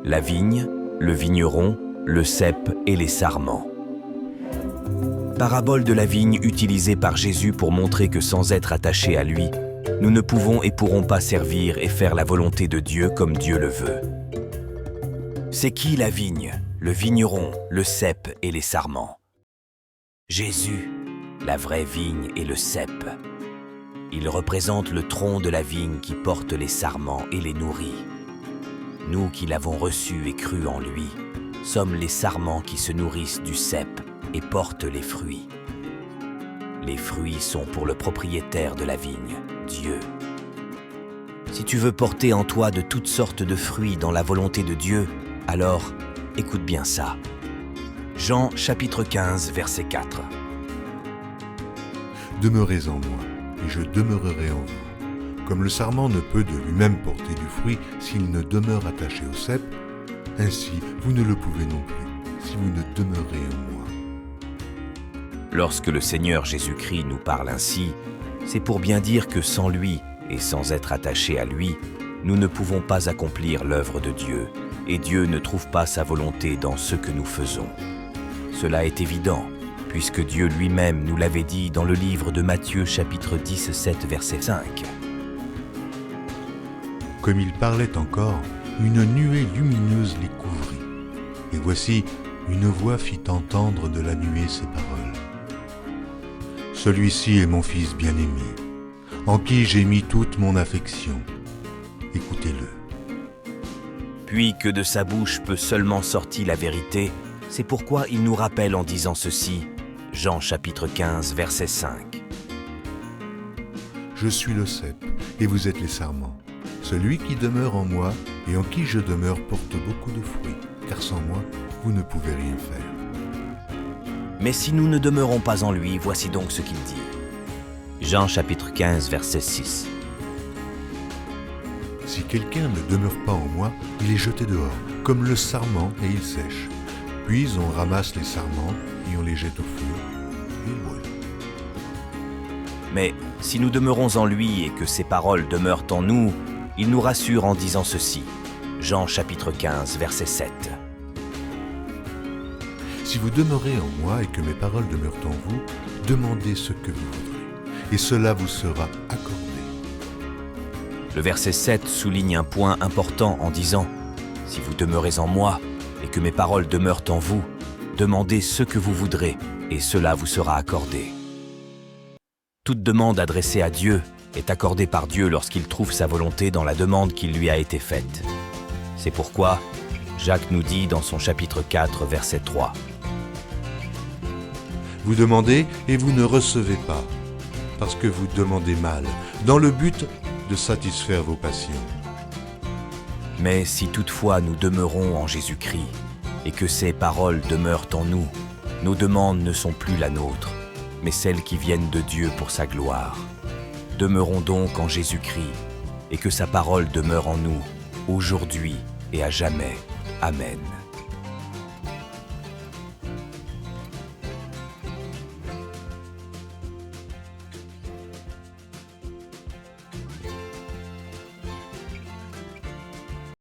la vigne, le vigneron, le cep et les sarments. Parabole de la vigne utilisée par Jésus pour montrer que sans être attachés à lui, nous ne pouvons et pourrons pas servir et faire la volonté de Dieu comme Dieu le veut. C'est qui la vigne, le vigneron, le cep et les sarments? Jésus, la vraie vigne et le cep. Il représente le tronc de la vigne qui porte les sarments et les nourrit. Nous qui l'avons reçu et cru en lui, sommes les sarments qui se nourrissent du cep et portent les fruits. Les fruits sont pour le propriétaire de la vigne, Dieu. Si tu veux porter en toi de toutes sortes de fruits dans la volonté de Dieu, alors écoute bien ça. Jean chapitre 15, verset 4. Demeurez en moi, et je demeurerai en vous. Comme le sarment ne peut de lui-même porter du fruit s'il ne demeure attaché au cep, ainsi vous ne le pouvez non plus, si vous ne demeurez en moi. Lorsque le Seigneur Jésus-Christ nous parle ainsi, c'est pour bien dire que sans lui et sans être attachés à lui, nous ne pouvons pas accomplir l'œuvre de Dieu, et Dieu ne trouve pas sa volonté dans ce que nous faisons. Cela est évident, puisque Dieu lui-même nous l'avait dit dans le livre de Matthieu chapitre 17, verset 5. Comme il parlait encore, une nuée lumineuse les couvrit. Et voici, une voix fit entendre de la nuée ces paroles. Celui-ci est mon fils bien-aimé, en qui j'ai mis toute mon affection. Écoutez-le. Puis que de sa bouche peut seulement sortir la vérité, c'est pourquoi il nous rappelle en disant ceci, Jean chapitre 15, verset 5. Je suis le cep, et vous êtes les sarments. Celui qui demeure en moi et en qui je demeure porte beaucoup de fruits, car sans moi, vous ne pouvez rien faire. Mais si nous ne demeurons pas en lui, voici donc ce qu'il dit. Jean chapitre 15, verset 6. Si quelqu'un ne demeure pas en moi, il est jeté dehors, comme le sarment, et il sèche. Puis on ramasse les sarments et on les jette au feu, et ils brûlent. Mais si nous demeurons en lui et que ses paroles demeurent en nous, il nous rassure en disant ceci. Jean chapitre 15, verset 7. Si vous demeurez en moi et que mes paroles demeurent en vous, demandez ce que vous voudrez, et cela vous sera accordé. Le verset 7 souligne un point important en disant « Si vous demeurez en moi et que mes paroles demeurent en vous, demandez ce que vous voudrez, et cela vous sera accordé. » Toute demande adressée à Dieu est accordée par Dieu lorsqu'il trouve sa volonté dans la demande qui lui a été faite. C'est pourquoi Jacques nous dit dans son chapitre 4, verset 3. Vous demandez et vous ne recevez pas, parce que vous demandez mal, dans le but de satisfaire vos passions. Mais si toutefois nous demeurons en Jésus-Christ et que ses paroles demeurent en nous, nos demandes ne sont plus la nôtre, mais celles qui viennent de Dieu pour sa gloire. Demeurons donc en Jésus-Christ et que sa parole demeure en nous, aujourd'hui et à jamais. Amen.